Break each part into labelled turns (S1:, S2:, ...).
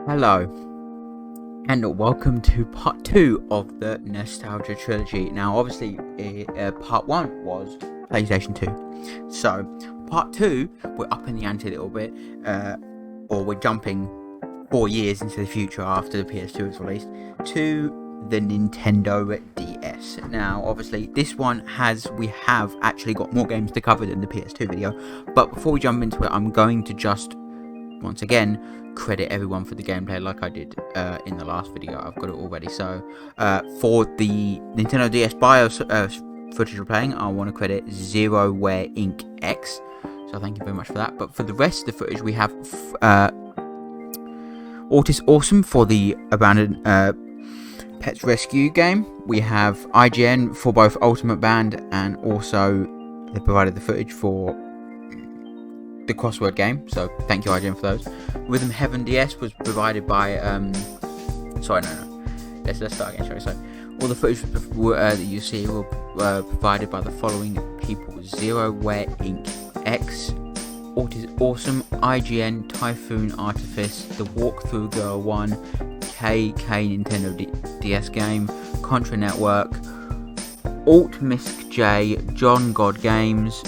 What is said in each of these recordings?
S1: Hello, and welcome to part 2 of the Nostalgia Trilogy. Now, obviously, part 1 was PlayStation 2. So, part 2, we're up in the ante a little bit, or we're jumping 4 years into the future after the PS2 was released, to the Nintendo DS. Now, obviously, this one we have actually got more games to cover than the PS2 video, but before we jump into it, I'm going to just, once again, credit everyone for the gameplay like I did in the last video. I've got it already. So for the Nintendo DS BIOS footage we're playing, I want to credit ZeroWare Inc. X. So thank you very much for that. But for the rest of the footage, we have Autis Awesome for the Abandoned Pets Rescue game. We have IGN for both Ultimate Band, and also they provided the footage for the crossword game, so thank you IGN for those. Rhythm Heaven DS was provided by let's start again, sorry. So all the footage that you see were provided by the following people: ZeroWare Inc. X, Autis Awesome, IGN, Typhoon Artifice, The Walkthrough Girl 1, KK Nintendo DS Game, Contra Network, Alt Misk J, John God Games,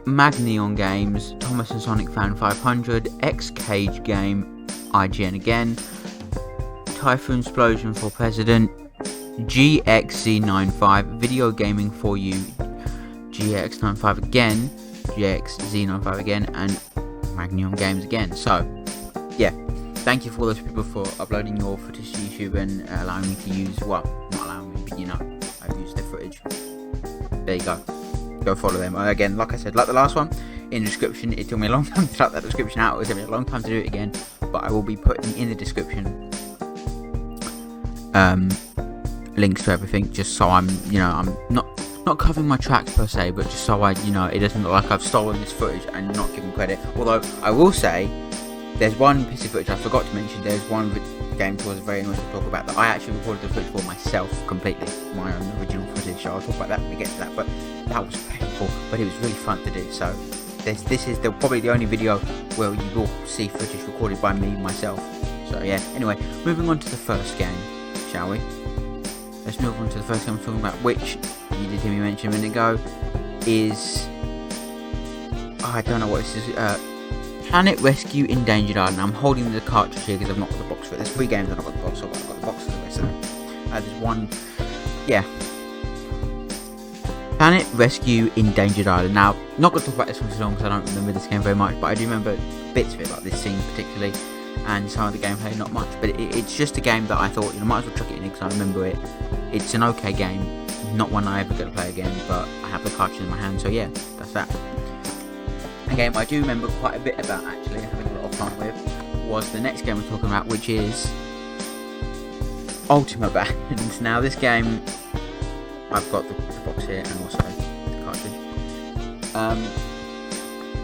S1: Magneon Games, Thomas and Sonic Fan 500, X Cage Game, IGN again, Typhoon Explosion for President, GXZ95, Video Gaming for You, GX95 again, GXZ95 again, and Magneon Games again. So, yeah, thank you for all those people for uploading your footage to YouTube and allowing me to use, well, not allowing me, but you know, I've used their footage. There you go. Go follow them. Again, like I said, like the last one, in the description. It took me a long time to type that description out. It took me a long time to do it again, but I will be putting in the description links to everything, just so I'm not covering my tracks per se, but just so it doesn't look like I've stolen this footage and not given credit. Although I will say, there's one piece of footage I forgot to mention. There's one game that was very annoying to talk about that I actually recorded the footage for myself completely, my own original footage. So I'll talk about that when we get to that. But that was painful, but it was really fun to do. So this is probably the only video where you will see footage recorded by me myself. So yeah. Anyway, moving on to the first game, shall we? Let's move on to the first game I'm talking about, which you did hear me mention a minute ago, is I don't know what this is. Planet Rescue Endangered Island. I'm holding the cartridge here because I've not got the box for it. There's 3 games I've not got the box for, but I've got the box for the rest of them. There's one, yeah. Planet Rescue Endangered Island. Now, not going to talk about this one too long because I don't remember this game very much, but I do remember bits of it, like this scene particularly, and some of the gameplay, not much. But it's just a game that I thought, might as well chuck it in because I remember it. It's an okay game, not one I ever get to play again, but I have the cartridge in my hand, so yeah, that's that. A game I do remember quite a bit about, actually, having a lot of fun with, was the next game we're talking about, which is Ultimate Band. Now, this game, I've got the box here and also the cartridge.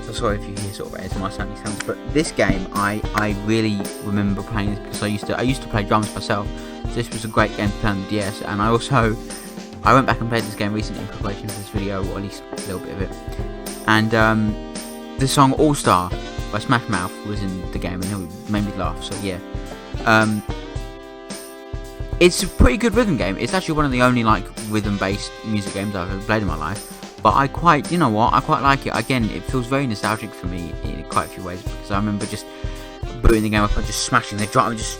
S1: So sorry if you hear sort of ASMR sounds, but this game I really remember playing this because I used to play drums myself. So this was a great game to play on the DS, and I went back and played this game recently in preparation for this video, or at least a little bit of it. And the song All Star by Smash Mouth was in the game, and it made me laugh. So yeah, it's a pretty good rhythm game. It's actually one of the only rhythm-based music games I've ever played in my life. But I quite like it. Again, it feels very nostalgic for me in quite a few ways, because I remember just booting the game up and just smashing the drum and just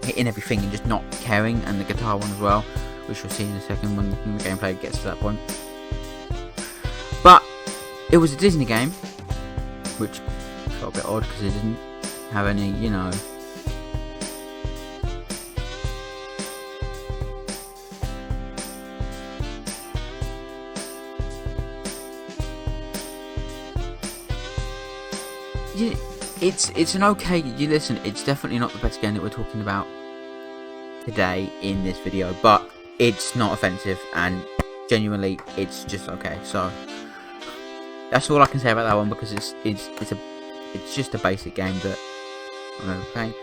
S1: hitting everything and just not caring, and the guitar one as well, which we'll see in a second when the gameplay gets to that point. But it was a Disney game, which felt a bit odd because it didn't have any, Yeah, it's an okay. You listen. It's definitely not the best game that we're talking about today in this video, but it's not offensive, and genuinely, it's just okay. So that's all I can say about that one, because it's just a basic game that I remember playing.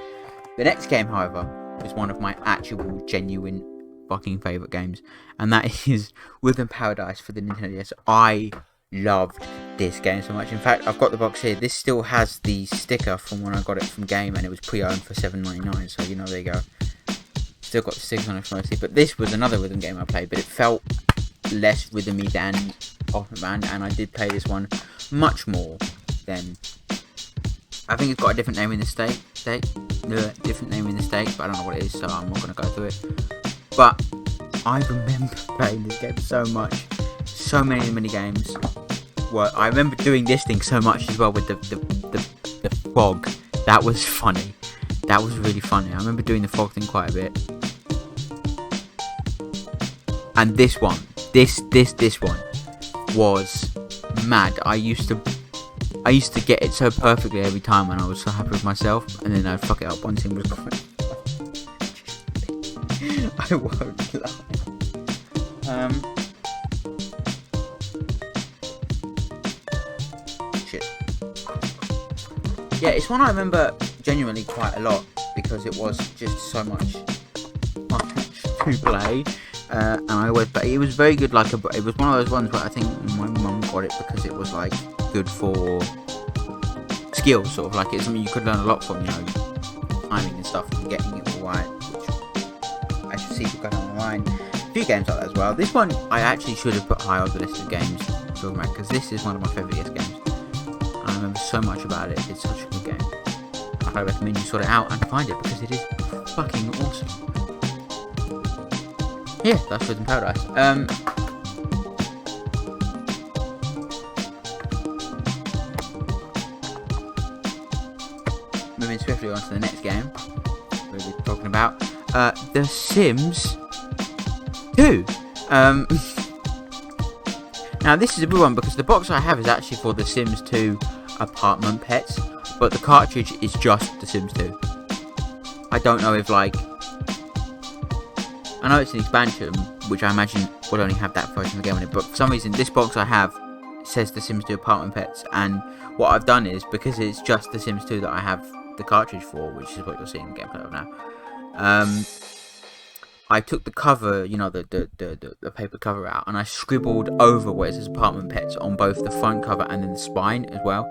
S1: The next game, however, is one of my actual genuine fucking favourite games, and that is Within Paradise for the Nintendo DS. I loved this game so much. In fact, I've got the box here. This still has the sticker from when I got it from Game, and it was pre-owned for $7.99. So there you go. Still got the stickers on it mostly. But this was another rhythm game I played, but it felt less rhythmy than Ultimate Band, and I did play this one much more than. I think it's got a different name in the States, different name in the States, but I don't know what it is, so I'm not going to go through it. But I remember playing this game so much. So many mini games. Well, I remember doing this thing so much as well with the frog. That was funny. That was really funny. I remember doing the frog thing quite a bit. And this one was mad. I used to get it so perfectly every time, and I was so happy with myself, and then I'd fuck it up once it was gone. I won't lie. Shit. Yeah, it's one I remember genuinely quite a lot, because it was just so much to play. And I always, but it was very good. It was one of those ones where I think my mum got it because it was like good for skills, sort of like it's something you could learn a lot from, timing and stuff, and getting it all right, which I should see if going online. A few games like that as well. This one I actually should have put high on the list of games, because this is one of my favourite DS games. I remember so much about it. It's such a good game. I recommend you sort it out and find it, because it is fucking awesome. Yeah, that's Within Paradise. Moving swiftly on to the next game we're talking about, The Sims 2. Now this is a good one, because the box I have is actually for The Sims 2 Apartment Pets, but the cartridge is just The Sims 2. I don't know if I know it's an expansion, which I imagine will only have that version of the game on it, but for some reason this box I have says The Sims 2 Apartment Pets, and what I've done is, because it's just The Sims 2 that I have the cartridge for, which is what you'll see in the gameplay of now, I took the cover, the paper cover out, and I scribbled over where it says Apartment Pets on both the front cover and then the spine as well.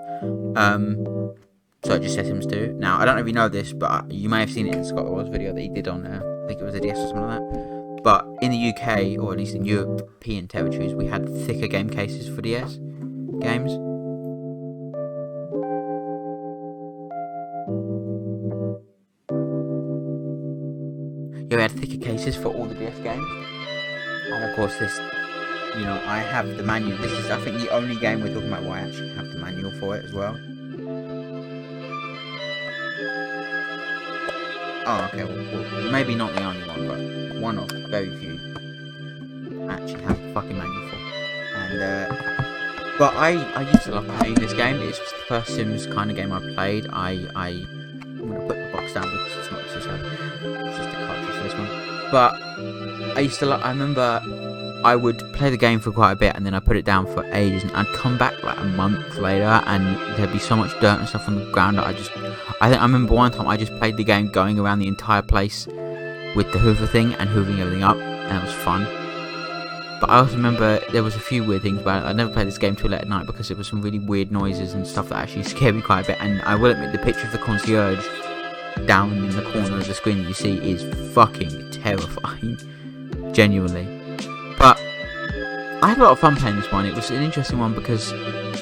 S1: So it just says Sims 2. Now, I don't know if you know this, but you may have seen it in Scott Wars video that he did on, I think it was a DS or something like that. But in the UK, or at least in European territories, we had thicker game cases for DS games. Yeah, we had thicker cases for all the DS games. And of course this, I have the manual. This is, I think, the only game we're talking about where I actually have the manual for it as well. Oh, okay, well, maybe not the only one, but one of very few actually have the fucking manual for. And, but I used to love playing this game. It's just the first Sims kind of game I played. I'm going to put the box down because it's not just a cartridge for this one. But I remember I would play the game for quite a bit, and then I put it down for ages, and I'd come back like a month later, and there'd be so much dirt and stuff on the ground that I remember one time I just played the game going around the entire place with the hoover thing and hoovering everything up, and it was fun. But I also remember there was a few weird things about it. I never played this game too late at night because there was some really weird noises and stuff that actually scared me quite a bit. And I will admit, the picture of the concierge down in the corner of the screen that you see is fucking terrifying, genuinely. But I had a lot of fun playing this one. It was an interesting one because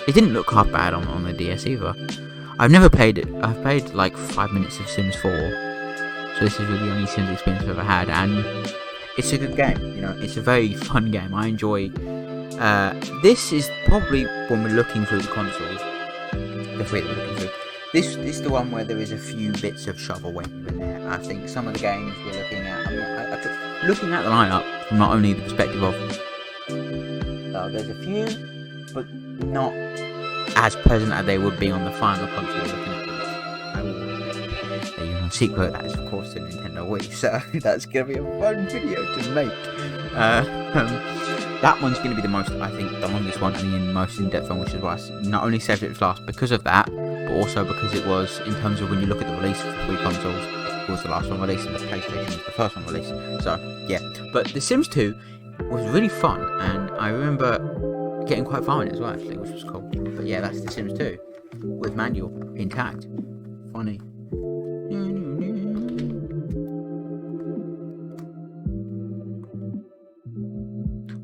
S1: it didn't look half bad on the DS either. I've never played it. I've played like 5 minutes of Sims 4, so this is really the only Sims experience I've ever had, and it's a good game. It's a very fun game. I enjoy. This is probably when we're looking through the consoles, the three that we're looking through. This is the one where there is a few bits of shovelware in there. I think some of the games we're looking at. Looking at the lineup from not only the perspective of there's a few, but not as present as they would be on the final console. Looking at the secret, that is of course the Nintendo Wii. So that's gonna be a fun video to make. That one's going to be the most, I think, the longest one and the most in-depth one, which is why I not only saved it for last because of that, but also because it was, in terms of when you look at the release for 3 consoles, it was the last one released and the PlayStation was the first one released. So, yeah. But The Sims 2 was really fun, and I remember getting quite far in it as well, actually, which was cool. But yeah, that's The Sims 2, with manual intact. Funny.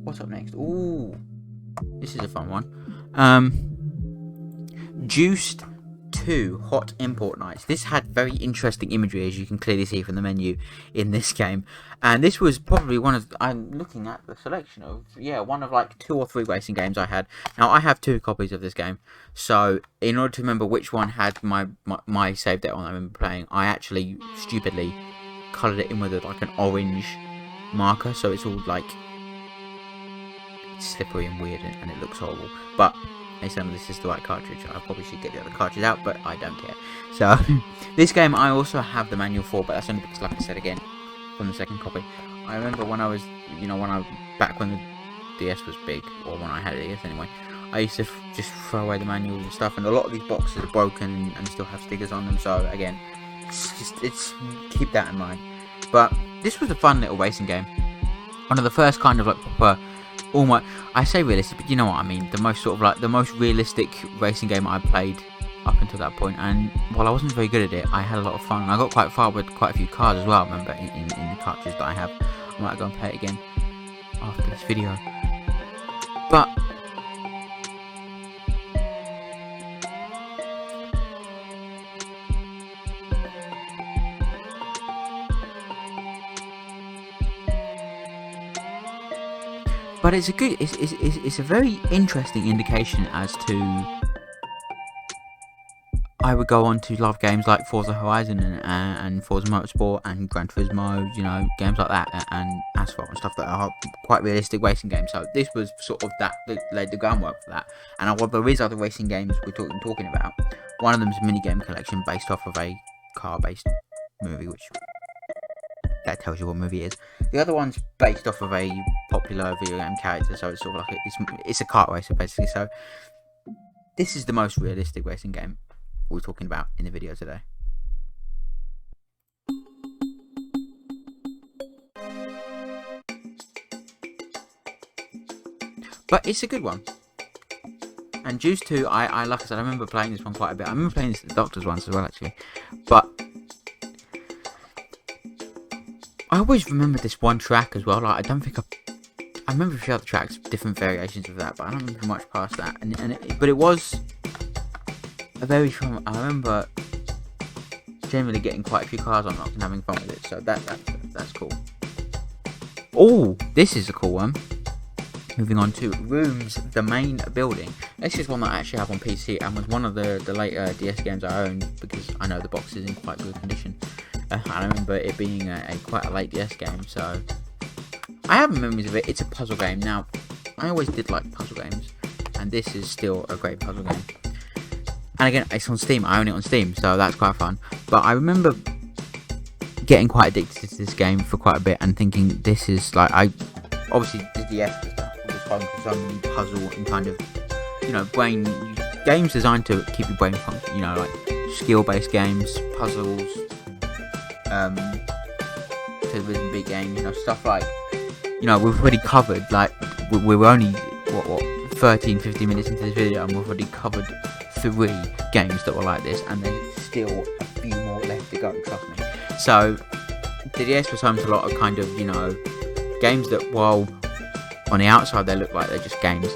S1: What's up next? Ooh, this is a fun one. Juiced 2 Hot Import Nights. This had very interesting imagery, as you can clearly see from the menu in this game. And this was probably one of, I'm looking at the selection of, one of like 2 or 3 racing games I had. Now, I have 2 copies of this game. So, in order to remember which one had my save date on I remember playing, I actually, stupidly, coloured it in with like an orange marker. So it's all like slippery and weird, and it looks horrible, but this is the right cartridge. I probably should get the other cartridge out, but I don't care. So this game I also have the manual for, but that's only because, like I said again, from the second copy. I remember when I was, back when the DS was big, or when I had a DS anyway, I used to just throw away the manuals and stuff, and a lot of these boxes are broken and still have stickers on them. So again, it's keep that in mind. But this was a fun little racing game. One of the first kind of like proper, I say realistic, but you know what I mean. The most sort of like the most realistic racing game I played up until that point. And while I wasn't very good at it, I had a lot of fun. I got quite far with quite a few cars as well. I remember in the cartridges that I have. I might go and play it again after this video. But it's a very interesting indication as to, I would go on to love games like Forza Horizon and Forza Motorsport and Gran Turismo, games like that, and Asphalt and stuff that are quite realistic racing games. So this was sort of that laid the groundwork for that. And while there is other racing games we're talking about, one of them is a minigame collection based off of a car-based movie, which that tells you what movie it is. The other one's based off of a popular video game character, so it's sort of like it's a kart racer basically. So this is the most realistic racing game we're talking about in the video today. But it's a good one. And Juice 2, I like I said, I remember playing this one quite a bit. I remember playing this at the doctor's once as well, actually. But I always remember this one track as well. Like, I remember a few other tracks, different variations of that, but I don't remember much past that. But it was a very fun. I remember generally getting quite a few cars unlocked and having fun with it. So that's cool. Oh, this is a cool one. Moving on to Rooms, the Main Building. This is one that I actually have on PC and was one of the later DS games I owned, because I know the box is in quite good condition. I remember it being quite a late DS game, so I have memories of it. It's a puzzle game. Now, I always did like puzzle games, and this is still a great puzzle game. And again, it's on Steam. I own it on Steam, so that's quite fun. But I remember getting quite addicted to this game for quite a bit and thinking this is like, obviously the DS was fun because some puzzle and kind of, brain games designed to keep your brain functioning, like skill-based games, puzzles, to rhythm beat games, stuff like, we've already covered, like, we're only, 13-15 minutes into this video, and we've already covered 3 games that were like this, and there's still a few more left to go, trust me. So, the DS was home to a lot of kind of, games that, while on the outside they look like they're just games,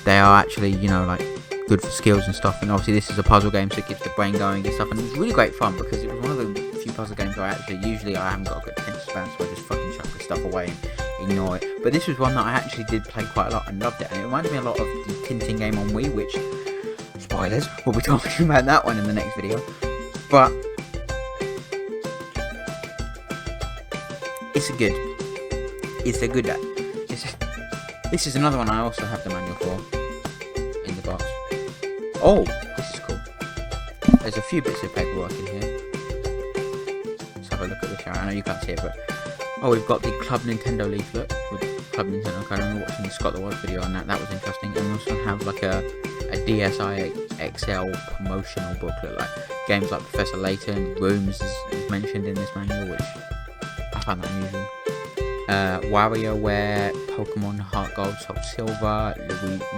S1: they are actually, like, good for skills and stuff. And obviously this is a puzzle game, so it keeps the brain going and stuff, and it was really great fun because it was one of the few puzzle games where I haven't got a good attention span, so I just fucking chuck the stuff away and ignore it. But this was one that I actually did play quite a lot and loved it, and it reminded me a lot of the Tintin game on Wii, which, spoilers, we'll be talking about that one in the next video. But it's a good this is another one I also have the manual for in the box. Oh, this is cool. There's a few bits of paperwork in here. Let's have a look at the shower. I know you can't see it, but oh, we've got the Club Nintendo leaflet with Club Nintendo. I remember watching the Scott the Wise video on that. That was interesting. And we also have like a DSi XL promotional booklet, like games like Professor Layton, Rooms is mentioned in this manual, which I found that amusing. WarioWare, Pokemon Heart Gold, Soul Silver,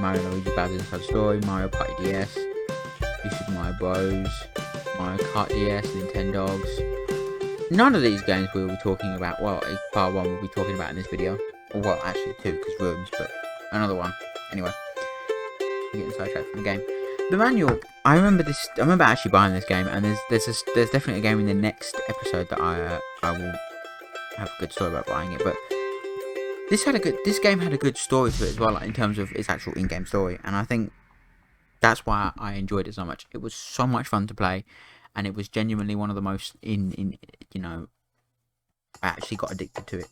S1: Mario Luigi Bowser's Inside Story, Mario Party DS, Super Mario Bros, Mario Kart DS, Nintendogs. None of these games we will be talking about. Well, part 1 we'll be talking about in this video. Or, well, actually 2, because Rooms, but another one. Anyway, we're getting sidetracked from the game. The manual, I remember actually buying this game, and there's definitely a game in the next episode that I will have a good story about buying it. But this game had a good story to it as well, like in terms of its actual in-game story, and I think that's why I enjoyed it so much. It was so much fun to play, and it was genuinely one of the most I actually got addicted to it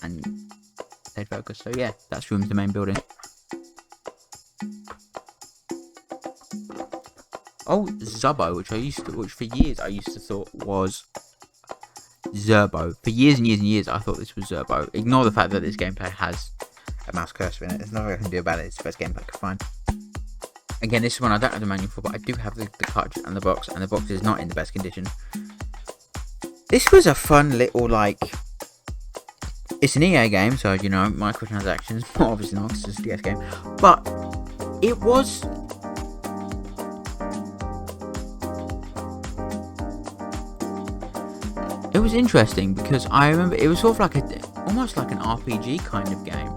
S1: and stayed focused. So yeah, that's Rooms, the main building. Oh, Zubbo, which for years I used to thought was Zerbo. For years and years and years, I thought this was Zerbo. Ignore the fact that this gameplay has a mouse cursor in it. There's nothing I can do about it. It's the first gameplay I could find. Again, this is one I don't have the manual for, but I do have the cartridge and the box is not in the best condition. This was a fun little, like, it's an EA game, so, you know, microtransactions, obviously not, because it's a DS game, but it was interesting, because I remember it was sort of like almost like an RPG kind of game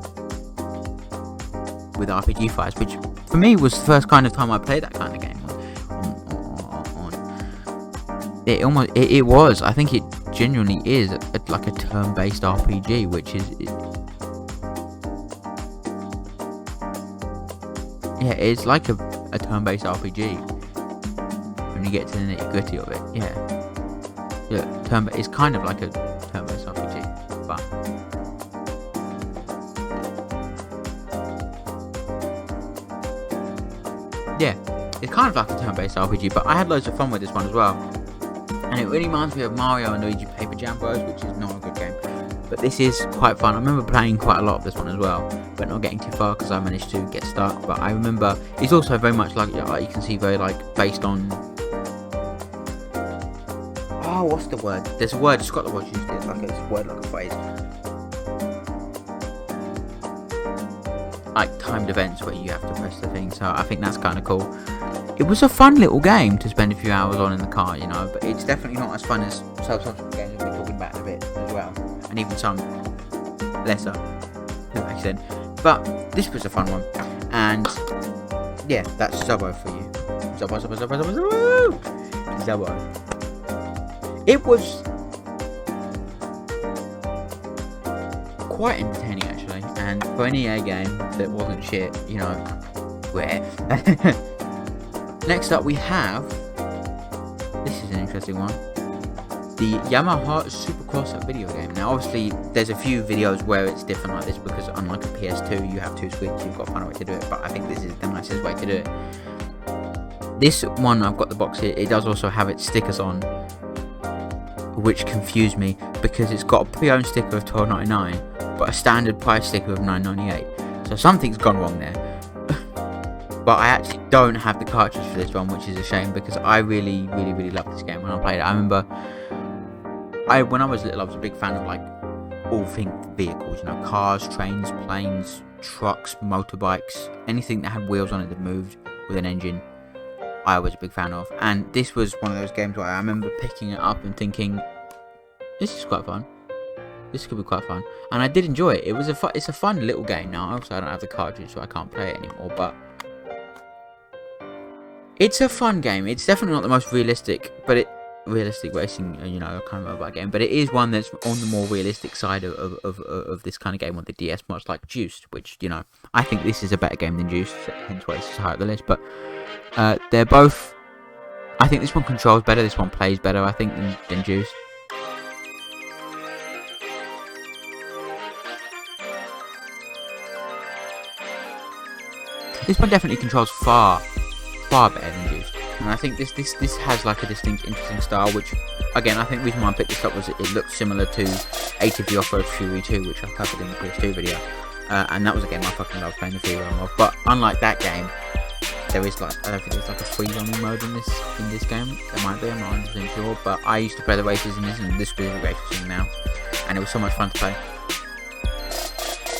S1: with RPG fights, which for me was the first kind of time I played that kind of game. It was. I think it genuinely is like a turn-based RPG, which is yeah, it's like a turn-based RPG when you get to the nitty-gritty of it. Yeah. Yeah, it's kind of like a turn-based RPG, but yeah, it's kind of like a turn-based RPG. But I had loads of fun with this one as well, and it really reminds me of Mario and Luigi Paper Jam Bros, which is not a good game, but this is quite fun. I remember playing quite a lot of this one as well, but not getting too far because I managed to get stuck. But I remember it's also very much like you can see, very like based on. Oh, what's the word? There's a word, Scott the Wise used it, it's a word, like a phrase. Like timed events where you have to press the thing, so I think that's kind of cool. It was a fun little game to spend a few hours on in the car, you know, but it's definitely not as fun as some games we'll be talking about in a bit as well. And even some lesser, to that extent. But this was a fun one. And yeah, that's Zubbo for you. Zubbo. It was quite entertaining actually, and for an EA game that wasn't shit, you know, where. Next up we have, this is an interesting one, the Yamaha Supercross video game. Now obviously there's a few videos where it's different like this, because unlike a PS2 you have 2 switches, you've got to find a way to do it, but I think this is the nicest way to do it. This one, I've got the box here, it does also have its stickers on, which confused me because it's got a pre-owned sticker of $12.99 but a standard price sticker of $9.98, so something's gone wrong there. But I actually don't have the cartridge for this one, which is a shame, because I really loved this game when I played it. I remember when I was little, I was a big fan of like all things vehicles, you know, cars, trains, planes, trucks, motorbikes, anything that had wheels on it that moved with an engine, I was a big fan of. And this was one of those games where I remember picking it up and thinking, this is quite fun. This could be quite fun. And I did enjoy it. It's a fun little game. Now, obviously I don't have the cartridge, so I can't play it anymore, but it's a fun game. It's definitely not the most realistic racing, you know, kind of mobile game, but it is one that's on the more realistic side of this kind of game on the DS, much like Juiced, which, you know, I think this is a better game than Juiced, hence why it's higher up the list. But they're both, I think this one controls better, this one plays better, I think, than Juiced. This one definitely controls far far better than Juice. And I think this has like a distinct, interesting style, which, again, I think the reason why I picked this up was it looked similar to ATV Off-Road Fury 2, which I covered in the PS2 video. And that was a game I fucking loved playing the free roam of. But unlike that game, there is like, I don't think there's like a free roaming mode in this game. There might be, I'm not 100% sure. But I used to play the races in this, and this specific race was in now, and it was so much fun to play.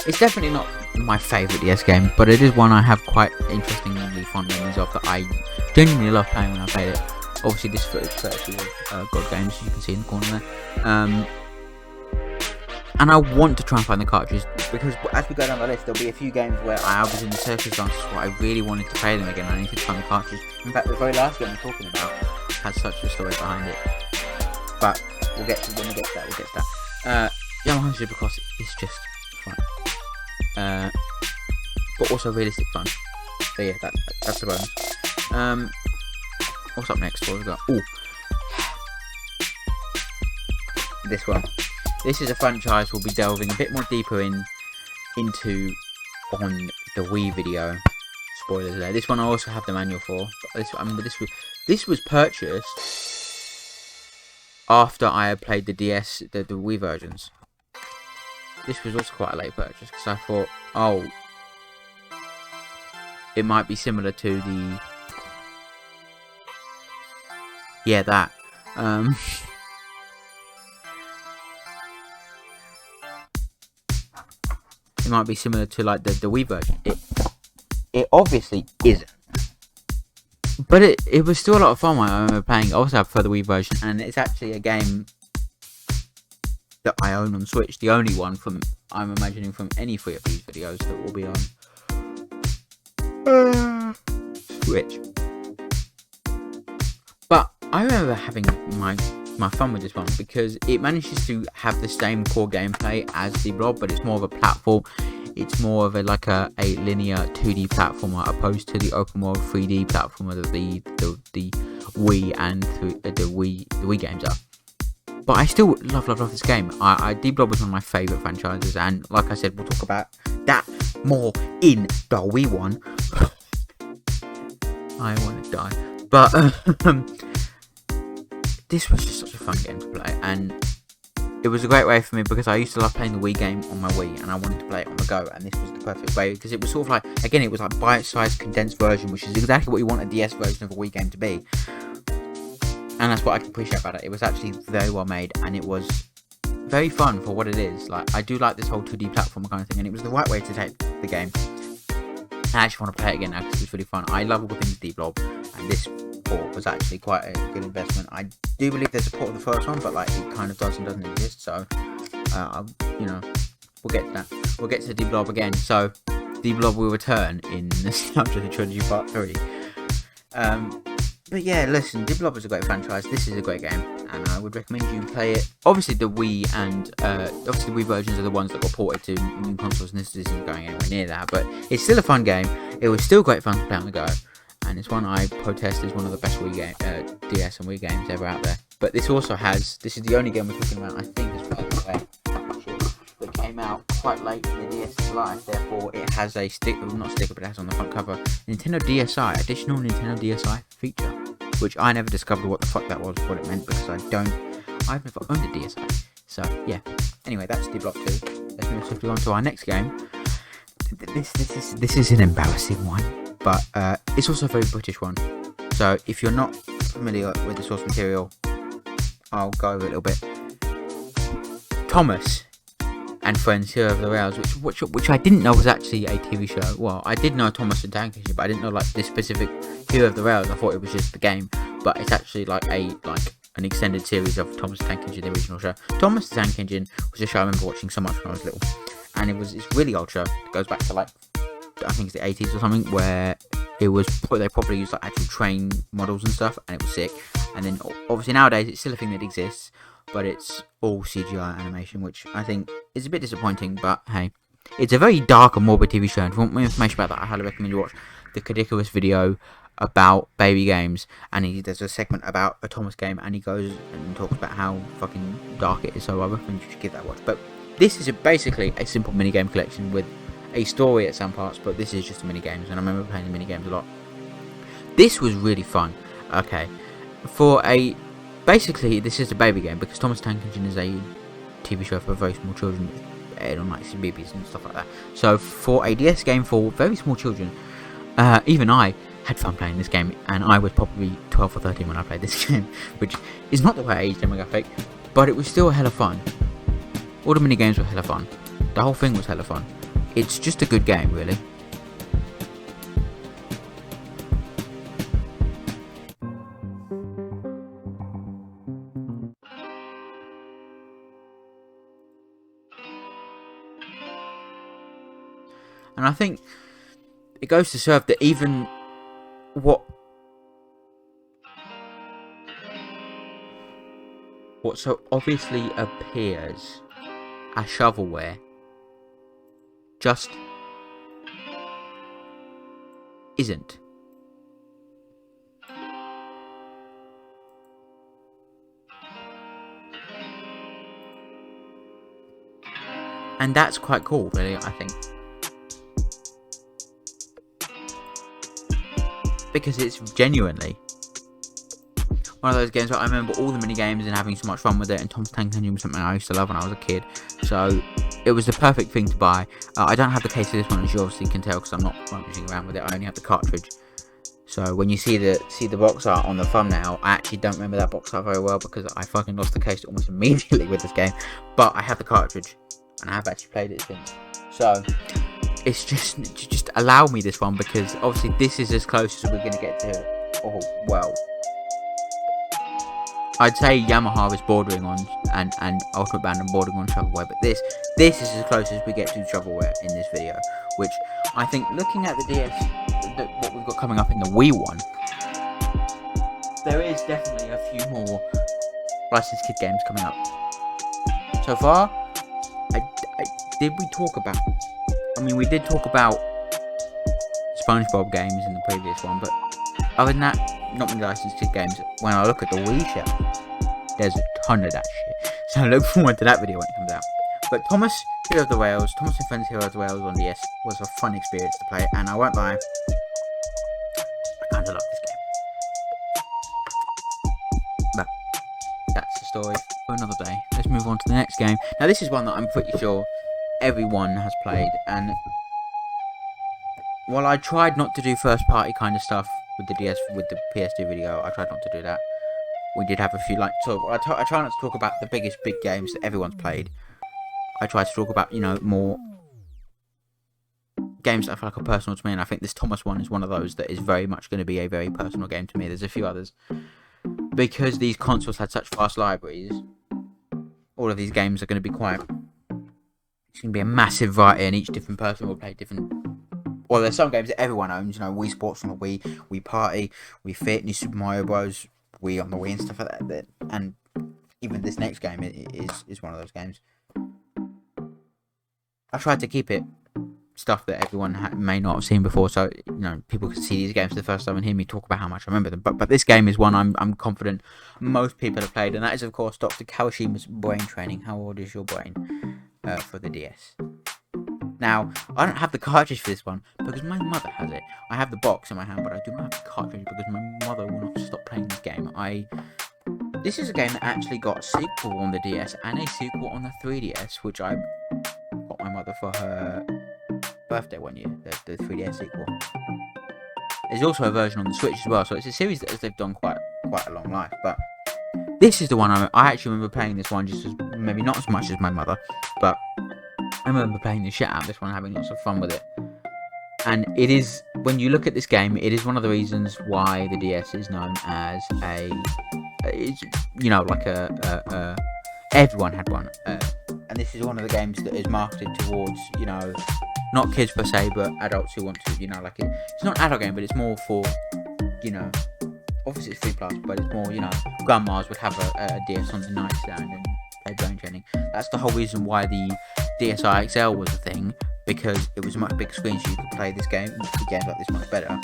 S1: It's definitely not my favourite DS game, but it is one I have quite interestingly fond memories of that I genuinely love playing when I played it. Obviously, this footage courtesy of God Games, as you can see in the corner there. And I want to try and find the cartridges, because as we go down the list, there'll be a few games where I was in the circumstances where I really wanted to play them again. I needed to find the cartridges. In fact, the very last game we're talking about has such a story behind it. But when we get to that, we'll get to that. Yamaha Supercross is just fun. But also realistic fun. So yeah, that's the bonus. What's up next? What have we got? Ooh. This one. This is a franchise we'll be delving a bit more deeper into on the Wii video. Spoilers there. This one I also have the manual for. But this was purchased after I had played the DS, the Wii versions. This was also quite a late purchase, because I thought, oh, it might be similar to the, yeah, that. It might be similar to like the Wii version. It obviously isn't, but it was still a lot of fun when I remember playing. Also, I prefer the Wii version, and it's actually a game that I own on Switch. The only one from, I'm imagining, from any free of these videos that will be on Switch. But I remember having my fun with this one, because it manages to have the same core gameplay as the Blob, but it's more of a platform. It's more of a linear 2D platformer, opposed to the open world 3D platformer that the Wii and the Wii games are. But I still love this game. D-Blob was one of my favourite franchises, and like I said, we'll talk about that more in the Wii one. I want to die. But this was just such a fun game to play, and it was a great way for me, because I used to love playing the Wii game on my Wii, and I wanted to play it on the go, and this was the perfect way, because it was sort of like, again, it was like bite-sized condensed version, which is exactly what you want a DS version of a Wii game to be. And that's what I can appreciate about it. It was actually very well made, and it was very fun for what it is. Like, I do like this whole 2D platform kind of thing, and it was the right way to take the game. I actually want to play it again now, because it was really fun. I love all the things D-Blob, and this port was actually quite a good investment. I do believe there's a port of the first one, but like, it kind of does and doesn't exist, so you know, we'll get to that. We'll get to D-Blob again. So D-Blob will return in Nostalgia the Trilogy Part 3. But yeah, listen, D-Blob is a great franchise. This is a great game, and I would recommend you play it. Obviously, the Wii and obviously the Wii versions are the ones that got ported to new consoles, and this isn't going anywhere near that. But it's still a fun game. It was still great fun to play on the go, and it's one I protest as one of the best Wii DS and Wii games ever out there. But this also has, this is the only game we're talking about, I think, as well, that came out quite late in the DS life. Therefore, it has a not sticker, but it has on the front cover Nintendo DSi, additional Nintendo DSi feature, which I never discovered what the fuck that was, what it meant, because I've never owned a DSi. So yeah. Anyway, that's D-Blob 2. Let's move swiftly on to our next game. This is an embarrassing one, but it's also a very British one. So if you're not familiar with the source material, I'll go over it a little bit. Thomas and Friends Hero of the Rails, which I didn't know was actually a TV show. Well, I did know Thomas the Tank Engine, but I didn't know like this specific Hero of the Rails. I thought it was just the game, but it's actually like an extended series of Thomas the Tank Engine, the original show. Thomas the Tank Engine was a show I remember watching so much when I was little, and it's a really old show. It goes back to like, I think it's the 80s or something, where they probably used like actual train models and stuff, and it was sick. And then obviously nowadays it's still a thing that exists, but it's all CGI animation, which I think is a bit disappointing, but hey, it's a very dark and morbid TV show, and if you want more information about that, I highly recommend you watch the Cadicarus video about baby games, and there's a segment about a Thomas game, and he goes and talks about how fucking dark it is, so I recommend you should give that a watch. But this is basically a simple minigame collection with a story at some parts, but this is just the minigames, and I remember playing the minigames a lot. This was really fun. Okay, basically this is a baby game because Thomas Tank Engine is a TV show for very small children, aired on like CBeebies and stuff like that. So for a DS game for very small children, even I had fun playing this game, and I was probably 12 or 13 when I played this game, which is not the right age demographic, but it was still hella fun. All the mini games were hella fun. The whole thing was hella fun. It's just a good game, really. And I think it goes to serve that even what so obviously appears as shovelware just isn't. And that's quite cool, really, I think. Because it's genuinely one of those games where I remember all the mini games and having so much fun with it, and Thomas Tank Engine was something I used to love when I was a kid, so it was the perfect thing to buy. I don't have the case for this one, as you obviously can tell, because I'm not rummaging around with it. I only have the cartridge. So when you see the box art on the thumbnail, I actually don't remember that box art very well because I fucking lost the case almost immediately with this game. But I have the cartridge, and I have actually played it since. So it's just allow me this one, because obviously this is as close as we're going to get to, oh well, I'd say Yamaha is bordering on, and Ultimate Band and bordering on shovelware, but this is as close as we get to shovelware in this video, which I think, looking at the DS, what we've got coming up in the Wii one, there is definitely a few more licensed kid games coming up. So far, did we talk about, we did talk about SpongeBob games in the previous one, but other than that, not many licensed kid games. When I look at the Wii shelf, there's a ton of that shit. So I look forward to that video when it comes out. But Thomas and Friends Hero of the Whales on DS was a fun experience to play, and I won't lie, I kinda love this game. But that's the story for another day. Let's move on to the next game. Now this is one that I'm pretty sure everyone has played, and while I tried not to do first party kind of stuff with the DS, with the PS2 video, I tried not to do that. We did have a few, I try not to talk about the biggest big games that everyone's played. I try to talk about, more games that I feel like are personal to me, and I think this Thomas one is one of those that is very much going to be a very personal game to me. There's a few others. Because these consoles had such vast libraries, all of these games are going to be it's going to be a massive variety, and each different person will play different. Well, there's some games that everyone owns, Wii Sports on the Wii, Wii Party, Wii Fit, New Super Mario Bros, Wii on the Wii and stuff like that. And even this next game is one of those games. I tried to keep it stuff that everyone may not have seen before, so people can see these games for the first time and hear me talk about how much I remember them. But this game is one I'm confident most people have played, and that is of course Dr. Kawashima's Brain Training. How old is your brain? For the DS. Now, I don't have the cartridge for this one because my mother has it. I have the box in my hand, but I do not have the cartridge because my mother will not stop playing this game. This is a game that actually got a sequel on the DS and a sequel on the 3DS, which I got my mother for her birthday one year, the 3DS sequel. There's also a version on the Switch as well, so it's a series that has lived on quite a long life. But this is the one I actually remember playing this one, just as, maybe not as much as my mother, but I remember playing the shit out of this one, having lots of fun with it. And it is, when you look at this game, it is one of the reasons why the DS is known as everyone had one. And this is one of the games that is marketed towards, not kids per se, but adults who want to, it's not an adult game, but it's more for, obviously it's 3+, but it's more, grandmas would have a DS on the nightstand and play Brain Training. That's the whole reason why the DSi XL was a thing, because it was a much bigger screen, so you could play this game, games like this much better.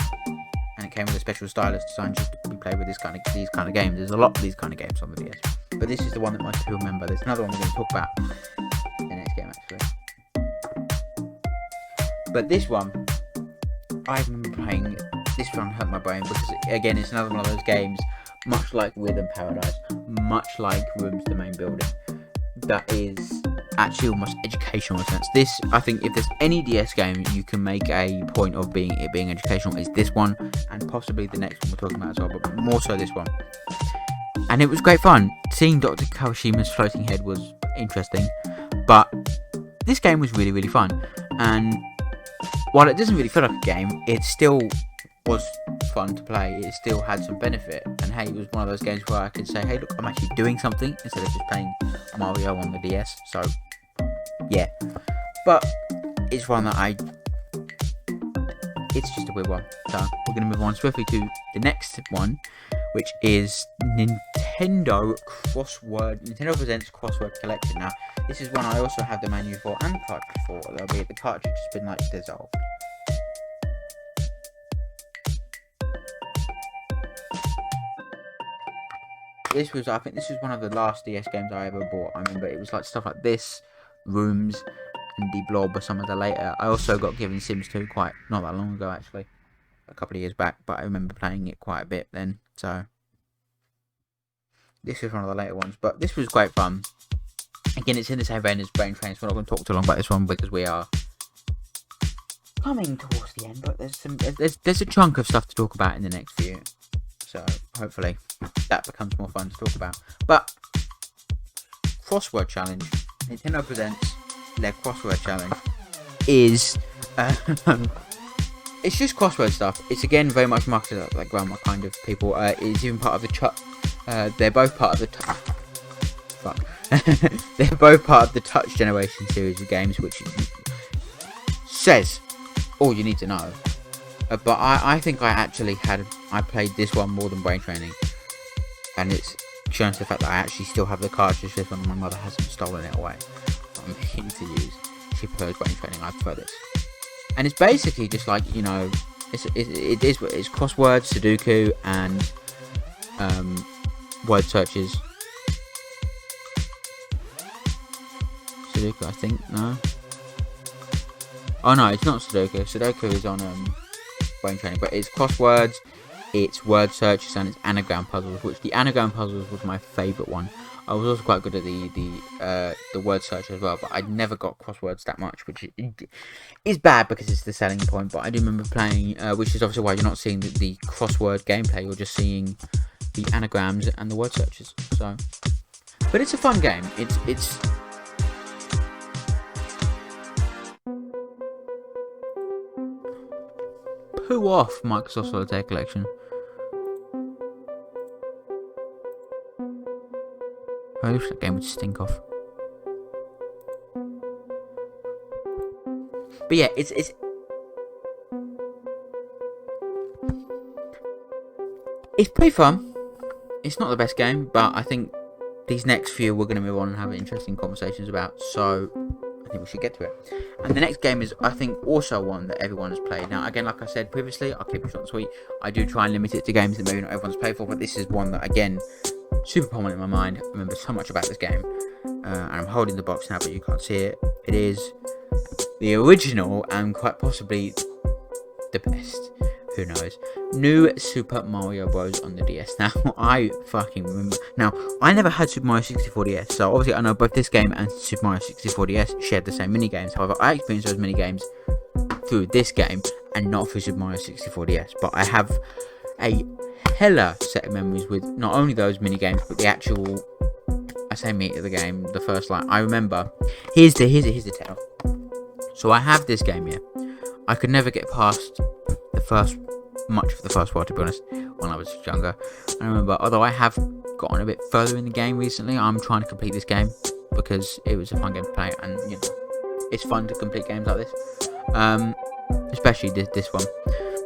S1: And it came with a special stylus designed just to be played with these kind of games. There's a lot of these kind of games on the DS, but this is the one that most people remember. There's another one we're going to talk about in the next game, actually. But this one, I remember playing this one hurt my brain because, again, it's another one of those games, much like Rhythm Paradise, much like Rooms the Main Building, that is actually almost educational in a sense. This, I think, if there's any DS game you can make a point of being educational, is this one, and possibly the next one we're talking about as well, but more so this one. And it was great fun. Seeing Dr. Kawashima's floating head was interesting, but this game was really, really fun. And while it doesn't really feel like a game, it still was fun to play. It still had some benefit, and hey, it was one of those games where I could say, hey, look, I'm actually doing something instead of just playing Mario on the DS. So yeah, but it's one that it's just a weird one. So we're going to move on swiftly to the next one, which is Nintendo Presents Crossword Collection. Now, this is one I also have the manual for and cartridge for, albeit the cartridge has been like dissolved. I think this was one of the last DS games I ever bought. I remember it was like stuff like this, Rooms, and The Blob were some of the later. I also got given Sims 2 quite not that long ago, actually, a couple of years back, but I remember playing it quite a bit then. So this is one of the later ones, but this was great fun. Again, it's in the same vein as Brain Train, so we're not going to talk too long about this one because we are coming towards the end. But there's a chunk of stuff to talk about in the next few, so hopefully that becomes more fun to talk about. But Crossword Challenge, Nintendo Presents their Crossword Challenge, is it's just crossword stuff. It's again very much marketed like grandma kind of people. It's even part of the they're both part of the they're both part of the Touch Generation series of games, which says all you need to know. But I think I played this one more than Brain Training, and it's shown to the fact that I actually still have the cartridge for this one, and my mother hasn't stolen it away for me to use. She prefers Brain Training, I prefer this. And it's basically just like, you know, it's crosswords, Sudoku, and word searches. Sudoku, I think, no? Oh no, it's not Sudoku. Sudoku is on Brain Training, but it's crosswords, it's word searches, and it's anagram puzzles, which the anagram puzzles was my favourite one. I was also quite good at the word search as well, but I never got crosswords that much, which is bad because it's the selling point. But I do remember playing, which is obviously why you're not seeing the crossword gameplay, you're just seeing the anagrams and the word searches. So, but it's a fun game. It's poo off Microsoft Solitaire Collection. I wish that game would stink off. But yeah, it's pretty fun. It's not the best game, but I think these next few we're going to move on and have interesting conversations about. So I think we should get to it. And the next game is, I think, also one that everyone has played. Now, again, like I said previously, I'll keep it short and sweet. I do try and limit it to games that maybe not everyone's played for, but this is one that, again, super prominent in my mind. I remember so much about this game, and I'm holding the box now, but you can't see it. It is the original and quite possibly the best. Who knows? New Super Mario Bros. On the DS. Now, I fucking remember. Now, I never had Super Mario 64 DS, so obviously I know both this game and Super Mario 64 DS shared the same minigames. However, I experienced those minigames through this game and not through Super Mario 64 DS. But I have a hella set of memories with not only those minigames, but the actual, I say meat of the game, the first line. I remember, here's the tale. So I have this game here. I could never get past much of the first world, to be honest, when I was younger. I remember, although I have gotten a bit further in the game recently, I'm trying to complete this game because it was a fun game to play, and you know, it's fun to complete games like this, especially this one.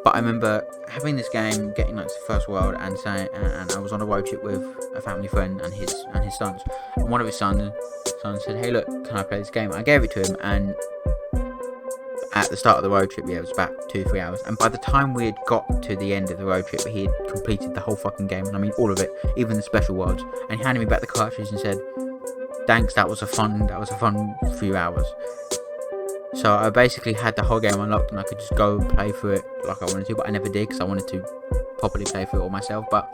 S1: But I remember having this game, getting like to the first world, and I was on a road trip with a family friend and his sons, and one of his sons said, "Hey, look, can I play this game?" I gave it to him, and at the start of the road trip, it was about 2-3 hours, and by the time we had got to the end of the road trip, he had completed the whole fucking game, and I mean all of it, even the special worlds, and he handed me back the cartridge and said, "Thanks, that was a fun few hours." So I basically had the whole game unlocked and I could just go play through it like I wanted to, but I never did because I wanted to properly play through it all myself. But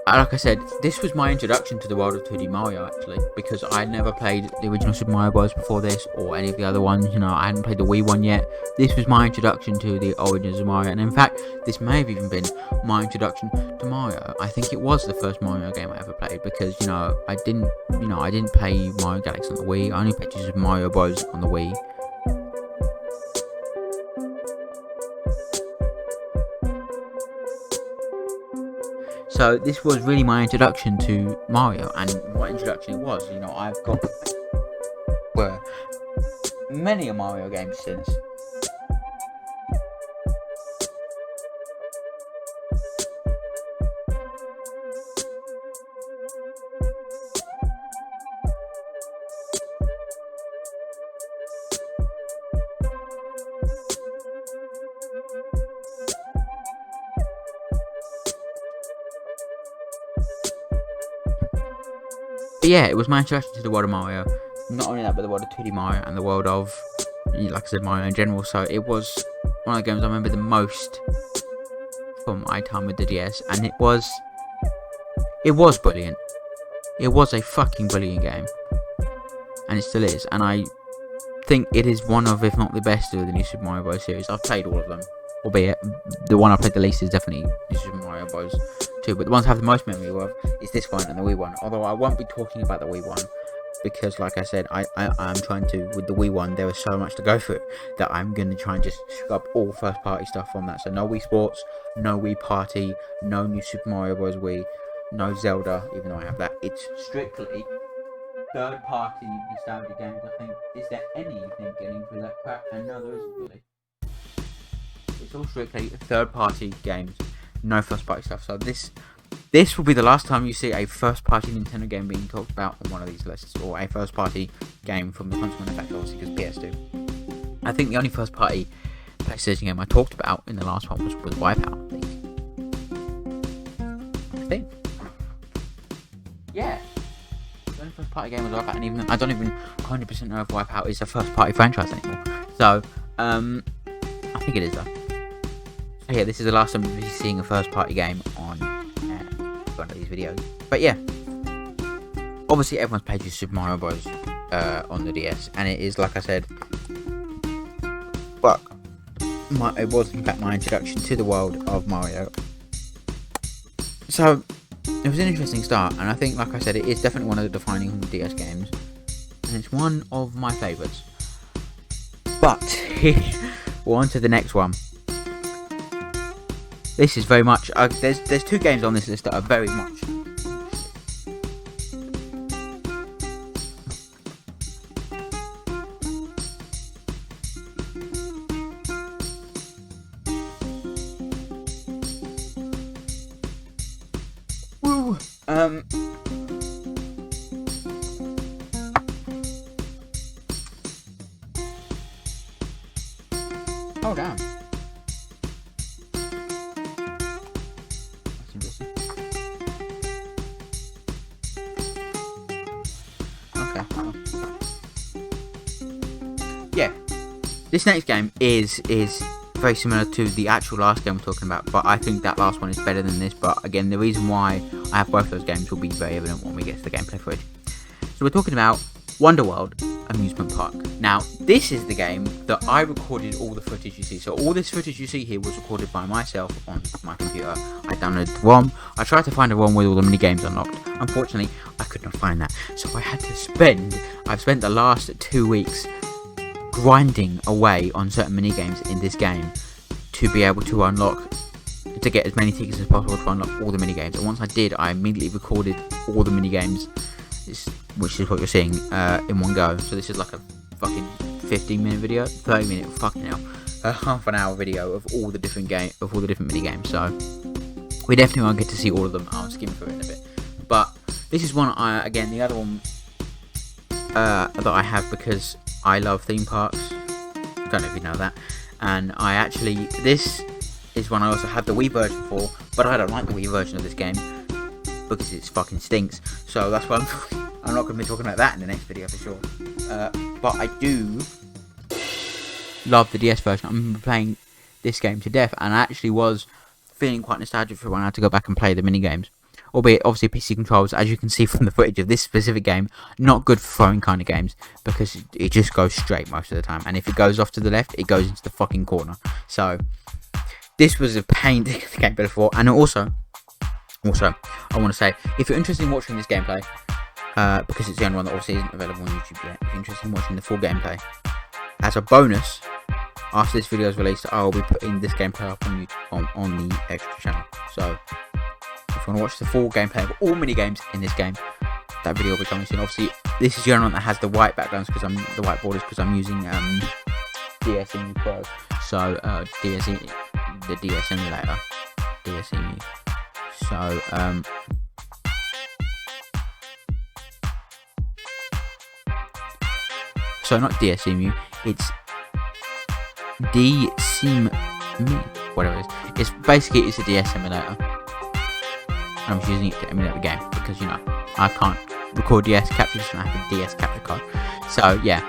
S1: like I said, this was my introduction to the world of 2D Mario, actually, because I never played the original Super Mario Bros. Before this, or any of the other ones. You know, I hadn't played the Wii one yet. This was my introduction to the origins of Mario, and in fact, this may have even been my introduction to Mario. I think it was the first Mario game I ever played, because, you know, I didn't play Mario Galaxy on the Wii. I only played Super Mario Bros. On the Wii. So this was really my introduction to Mario, and what introduction it was. You know, I've got many a Mario game since. But yeah, it was my introduction to the world of Mario. Not only that, but the world of 2D Mario and the world of, like I said, Mario in general. So it was one of the games I remember the most from my time with the DS, and it was brilliant. It was a fucking brilliant game, and it still is. And I think it is one of, if not the best, of the new Super Mario Bros. Series. I've played all of them, albeit the one I played the least is definitely New Super Mario Bros. 2, but the ones I have the most memory of is this one and the Wii one. Although I won't be talking about the Wii one, because like I said, I'm trying to, with the Wii one, there is so much to go through that I'm going to try and just scrub all first party stuff from that. So no Wii Sports, no Wii Party, no new Super Mario Bros. Wii, no Zelda, even though I have that. It's strictly third party nostalgia games. I think, is there anything getting through that crap? And no, there isn't really. It's all strictly third party games, no first party stuff. So this will be the last time you see a first party Nintendo game being talked about on one of these lists, or a first party game from the console manufacturer, obviously, because PS2. I think the only first party PlayStation game I talked about in the last one was Wipeout, I think. Yeah. The only first party game was Wipeout, and even I don't even 100% know if Wipeout is a first party franchise anymore. So, I think it is though. So yeah, this is the last time we'll be seeing a first party game on one of these videos. But yeah, obviously everyone's played Super Mario Bros. On the DS, and it is, like I said, but it was in fact my introduction to the world of Mario. So it was an interesting start, and I think, like I said, it is definitely one of the defining DS games, and it's one of my favourites. But we're on to the next one. This is very much there's two games on this list that are very much oh damn. Yeah, this next game is very similar to the actual last game we're talking about, but I think that last one is better than this. But again, the reason why I have both those games will be very evident when we get to the gameplay footage. So we're talking about Wonderworld Amusement Park. Now, this is the game that I recorded all the footage you see. So all this footage you see here was recorded by myself on my computer. I downloaded the ROM. I tried to find a ROM with all the mini games unlocked. Unfortunately, I could not find that. So I've spent the last 2 weeks grinding away on certain mini games in this game to be able to get as many tickets as possible to unlock all the mini games. And once I did, I immediately recorded all the mini games, which is what you're seeing in one go. So this is like a fucking 15-minute video, 30-minute, fucking hell, a half an hour video of all the different mini games. So we definitely won't get to see all of them. I'll skim through it in a bit. But this is one again, the other one that I have because I love theme parks. Don't know if you know that. And this is one I also had the Wii version for, but I don't like the Wii version of this game because it fucking stinks. So that's why I'm not going to be talking about that in the next video for sure. But I do love the DS version. I'm playing this game to death, and I actually was feeling quite nostalgic for when I had to go back and play the mini games. Albeit, obviously, PC controls, as you can see from the footage of this specific game, not good for throwing kind of games, because it just goes straight most of the time, and if it goes off to the left, it goes into the fucking corner. So this was a pain to get the gameplay for. And also, I want to say, if you're interested in watching this gameplay, because it's the only one that obviously isn't available on YouTube yet, if you're interested in watching the full gameplay, as a bonus, after this video is released, I will be putting this gameplay up on YouTube, on the extra channel. So if you want to watch the full gameplay of all mini games in this game, that video will be coming soon. Obviously, this is the only one that has the white backgrounds, because the white borders, because I'm using DSEMU Pro. So the DS emulator, DSEMU. So so not DSEMU, it's DSEMU, whatever it is. It's basically, it's a DS emulator. I'm just using it to emulate the game, because, you know, I can't record DS captures and I have a DS capture card. So yeah,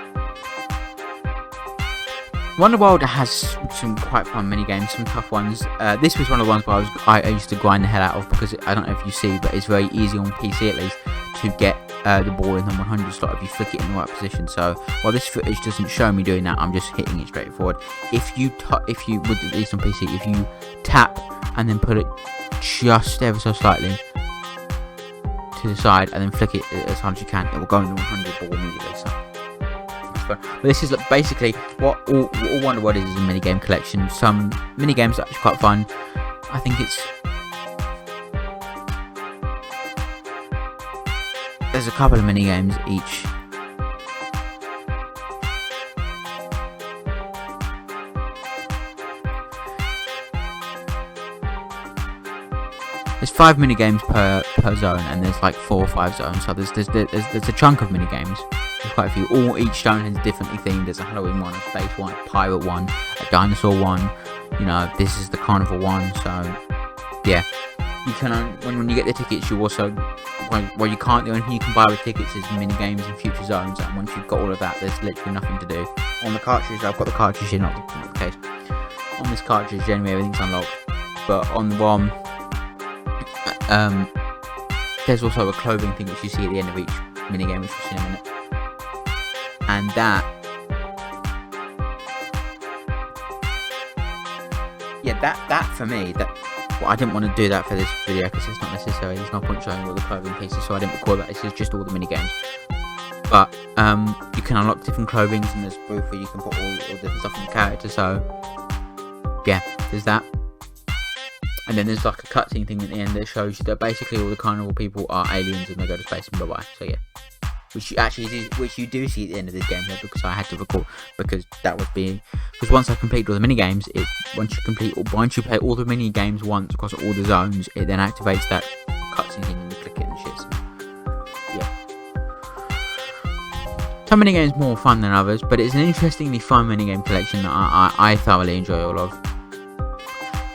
S1: Wonderworld has some quite fun mini games, some tough ones. This was one of the ones where I used to grind the hell out of, because I don't know if you see, but it's very easy on PC at least to get the ball in the 100 slot if you flick it in the right position. So while this footage doesn't show me doing that, I'm just hitting it straight forward. If you would, at least on PC, if you tap and then put it just ever so slightly to the side and then flick it as hard as you can, it will go in the 100 ball immediately. So but this is basically what all Wonderworld is a mini game collection. Some mini games are actually quite fun. I think there's a couple of mini games each. There's 5 mini games per zone, and there's like 4 or 5 zones. So there's a chunk of mini games. There's quite a few. Each zone is differently themed. There's a Halloween one, a space one, a pirate one, a dinosaur one. You know, this is the carnival one. So yeah, you can when you get the tickets, you also well, you can't. The only thing you can buy with tickets is mini games and future zones. And once you've got all of that, there's literally nothing to do. On the cartridge, I've got the cartridge here, not the case. On this cartridge, generally everything's unlocked. But on the ROM, there's also a clothing thing which you see at the end of each minigame, which we'll see in a minute. And that for me, well, I didn't want to do that for this video because it's not necessary. There's no point showing all the clothing pieces, so I didn't record that. This is just all the minigames. But you can unlock different clothings, and there's booth where you can put all different stuff in the character. So yeah, there's that. And then there's like a cutscene thing at the end that shows you that basically all the carnival people are aliens and they go to space and bye-bye. So yeah, which you do see at the end of this game here, because I had to record, because that would be, because once I completed all the mini games, once you play all the mini games once across all the zones, it then activates that cutscene thing and you click it and shit. So yeah, some mini games more fun than others, but it's an interestingly fun mini game collection that I thoroughly enjoy all of.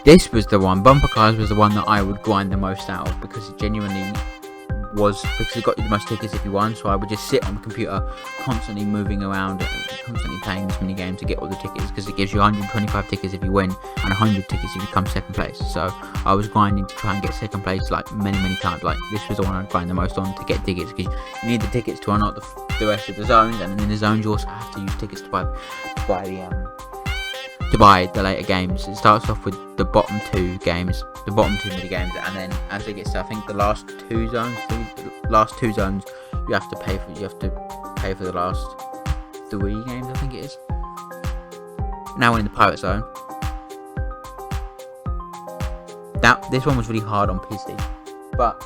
S1: This was the one, Bumper Cars was the one that I would grind the most out of, because it genuinely was, because it got you the most tickets if you won. So I would just sit on the computer constantly moving around, constantly playing this mini game to get all the tickets, because it gives you 125 tickets if you win and 100 tickets if you come second place. So I was grinding to try and get second place like many times. Like this was the one I'd grind the most on to get tickets, because you need the tickets to unlock the rest of the zones, and in the zones you also have to use tickets to buy the later games. It starts off with the bottom 2 games, the bottom 2 mini games, and then as it gets to, I think, the last two zones, you have to pay for the last 3 games, I think it is. Now we're in the pirate zone. This one was really hard on PC, but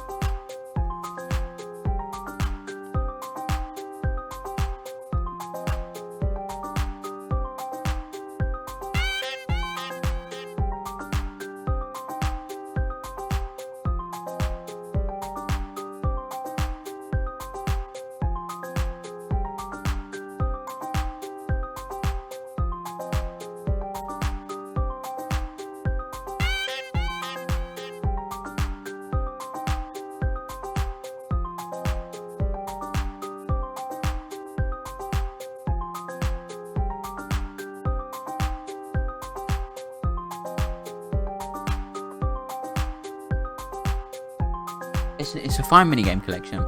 S1: It's a fine minigame collection.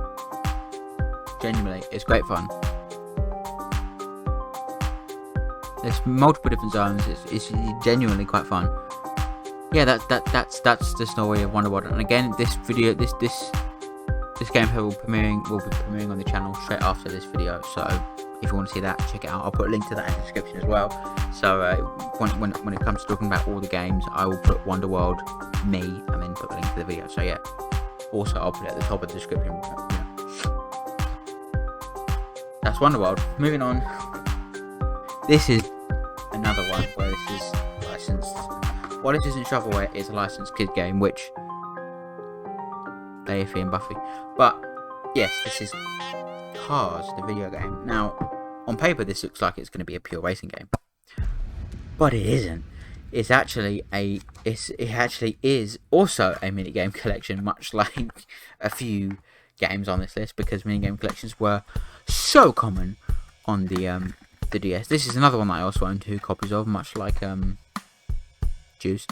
S1: Genuinely, it's great fun. There's multiple different zones. It's genuinely quite fun. Yeah, that's the story of Wonderworld. And again, this gameplay will be premiering on the channel straight after this video. So if you want to see that, check it out. I'll put a link to that in the description as well. So when it comes to talking about all the games, I will put Wonderworld, me, and then put a link to the video. So yeah. Also, I'll put it at the top of the description. Yeah. That's Wonderworld. Moving on. This is another one where this is licensed. Well, this isn't shovelware, it's a licensed kid game, which they Iffy and Buffy. But yes, this is Cars, the video game. Now, on paper, this looks like it's going to be a pure racing game, but it isn't. It actually is also a minigame collection, much like a few games on this list, because minigame collections were so common on the DS. This is another one that I also own 2 copies of, much like Juice.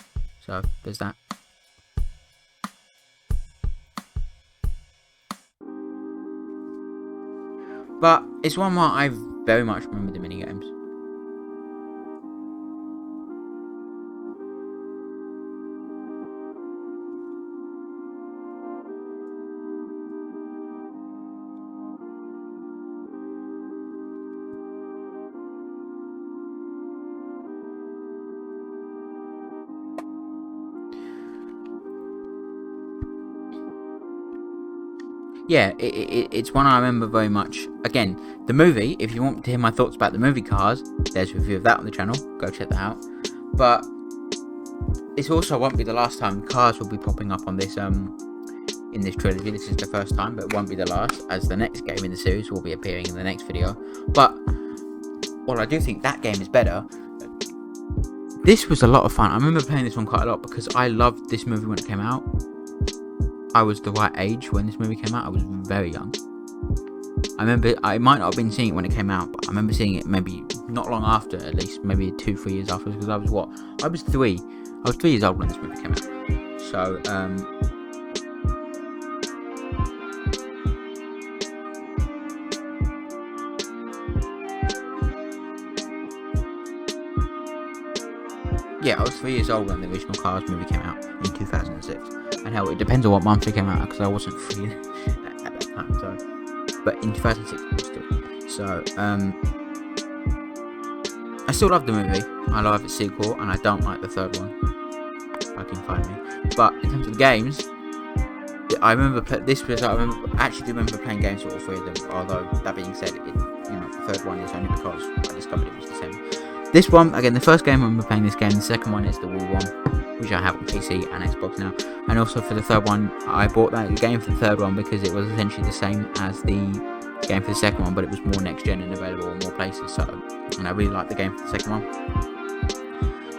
S1: So there's that. But it's one where I very much remember the minigames. Yeah, it's one I remember very much. Again, the movie, if you want to hear my thoughts about the movie Cars, there's a review of that on the channel. Go check that out. But it also won't be the last time Cars will be popping up on this in this trilogy. This is the first time, but it won't be the last, as the next game in the series will be appearing in the next video. But while I do think that game is better, this was a lot of fun. I remember playing this one quite a lot because I loved this movie when it came out. I was the right age when this movie came out. I was very young. I remember, I might not have been seeing it when it came out, but I remember seeing it maybe not long after, at least maybe 2-3 years after, because I was 3 years old when this movie came out. So yeah, I was 3 years old when the original Cars movie came out in 2006. And hell, it depends on what month it came out, because I wasn't 3 at that time. So, but in 2006, I was still. So, I still love the movie. I love its sequel, and I don't like the third one. If I can find me. But in terms of the games, I remember I actually do remember playing games with all 3 of them. Although that being said, the third one is only because I discovered it was the same. This one, again, the first game I remember playing this game. The second one is the Wii one, which I have on PC and Xbox now. And also for the third one, I bought the game for the third one because it was essentially the same as the game for the second one, but it was more next gen and available in more places. So, and I really liked the game for the second one.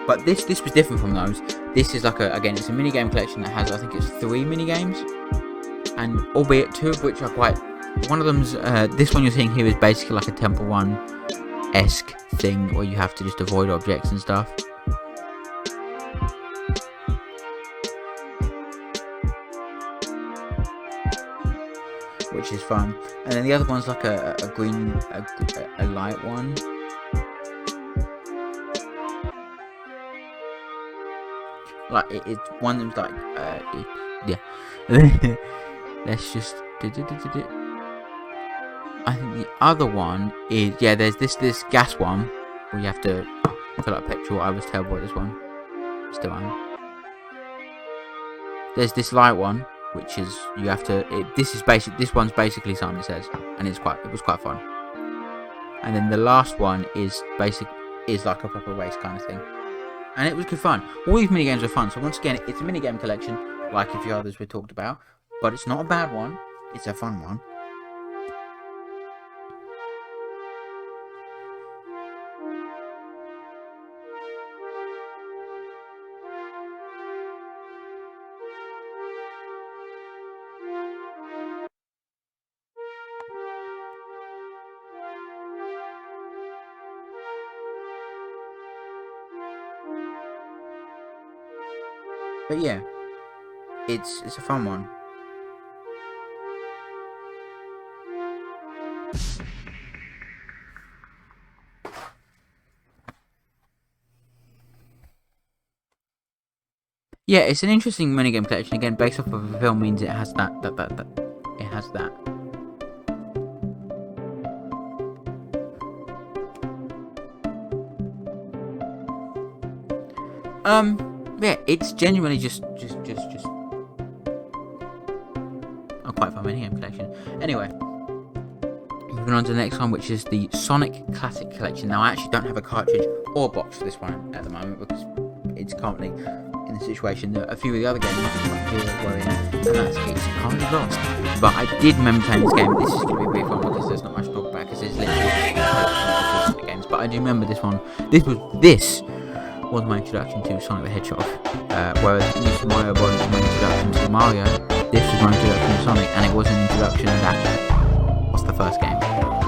S1: But this was different from those. This is like it's a mini game collection that has, I think it's 3 mini games, and albeit 2 of which are quite. One of them's this one you're seeing here is basically like a Temple Run-esque thing where you have to just avoid objects and stuff. Which is fun. And then the other one's like a light one. Like it's one that's like yeah. Let's just I think the other one is there's this gas one where you have to fill up petrol. I was terrible at this one. Still am. There's this light one, which is you have to. This one's basically Simon Says, and it was quite fun. And then the last one is like a proper race kind of thing, and it was good fun. All these mini games are fun. So once again, it's a mini game collection, like a few others we talked about, but it's not a bad one. It's a fun one. But yeah, it's a fun one. Yeah, it's an interesting minigame collection. Again, based off of a film means it has that. It has that. Yeah, it's genuinely just a quite fun minigame collection. Anyway, moving on to the next one, which is the Sonic Classic Collection. Now, I actually don't have a cartridge or box for this one at the moment because it's currently in the situation that a few of the other games were in, and that's it's kind of lost. But I did remember playing this game. This is going to be a brief one because there's not much to talk about because it's literally just games. But I do remember this one. This was my introduction to Sonic the Hedgehog. Whereas New Super Mario Bros. Was my introduction to Mario, this was my introduction to Sonic, and it was an introduction that was the first game.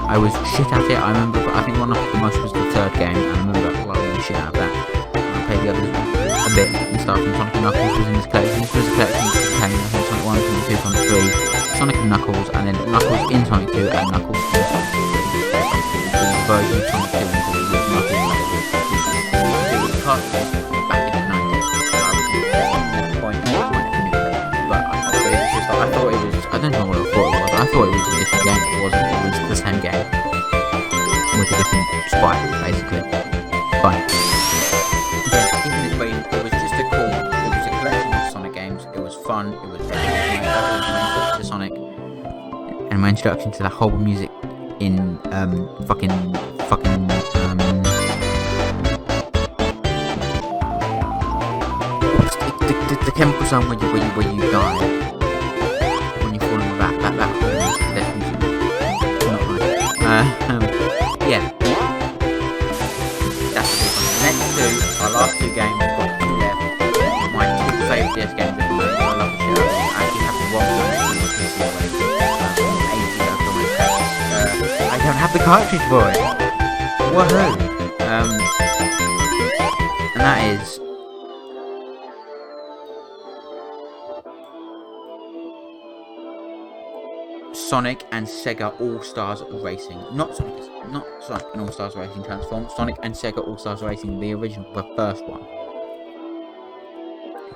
S1: I was shit at it. I remember, I think one of the most was the third game, and I remember loving the shit out of that. I played the others a bit and stuff, and Sonic and Knuckles was in this collection. This was a collection that contained Sonic 1, Sonic 2, Sonic 3, Sonic and Knuckles, and then Knuckles in Sonic 2 and Knuckles in Sonic 3. Basically, the version of Sonic 2 into the Knuckles and Knuckles. It was cartridges back in the 90s, so I was at the point when it knew that. But I thought it was just, I don't know what I thought it was. I thought it was a different game. It wasn't. It was the same game with a different sprite, basically. Fine. It was just a collection of Sonic games. It was fun. It was my introduction to Sonic, and my introduction to the whole music in the chemical zone where you die when you fall in that whole music. Not right. Yeah. That's the one. The next two, our last two games, we've got two left. My two favourite DS games at the moment. I love the shit out of them. I actually have the wrong one. I don't have the cartridge for it. Woohoo! And that is Sonic and Sega All-Stars Racing. Not Sonic and All-Stars Racing Transform. Sonic and Sega All-Stars Racing, the original, the first one.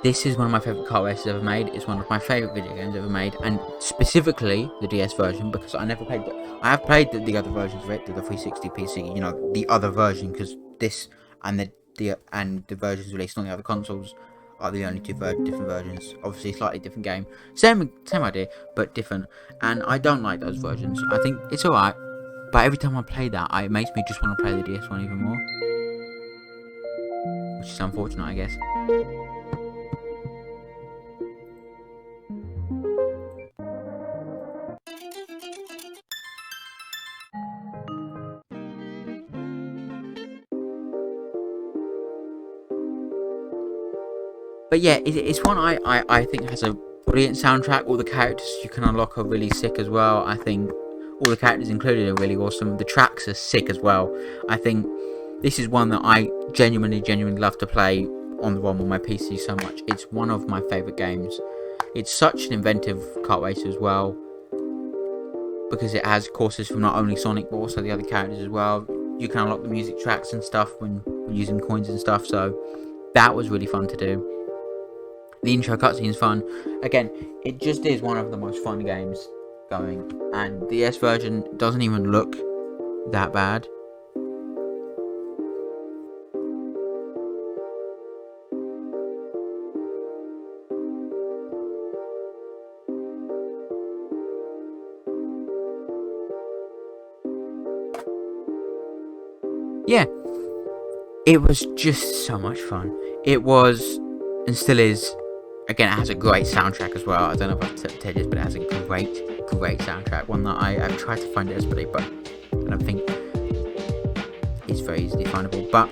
S1: This is one of my favourite car races ever made. It's one of my favourite video games ever made, and specifically the DS version, because I never played it. I have played the other versions of it, the 360 PC, you know, the other version, because this and the versions released on the other consoles are the only two different versions. Obviously, slightly different game, same idea, but different. And I don't like those versions. I think it's alright, but every time I play that, it makes me just want to play the DS one even more, which is unfortunate, I guess. But yeah, it's one I think has a brilliant soundtrack. All the characters you can unlock are really sick as well. I think all the characters included are really awesome. The tracks are sick as well. I think this is one that I genuinely love to play on the ROM on my PC so much. It's one of my favourite games. It's such an inventive kart racer as well, because it has courses from not only Sonic but also the other characters as well. You can unlock the music tracks and stuff when using coins and stuff, so that was really fun to do. The intro cutscene is fun. Again, it just is one of the most fun games going, and the DS version doesn't even look that bad. Yeah, it was just so much fun. It was, and still is. Again, it has a great soundtrack as well. I don't know if I've said this, but it has a great soundtrack. One that I've tried to find desperately, but I don't think it's very easily findable. But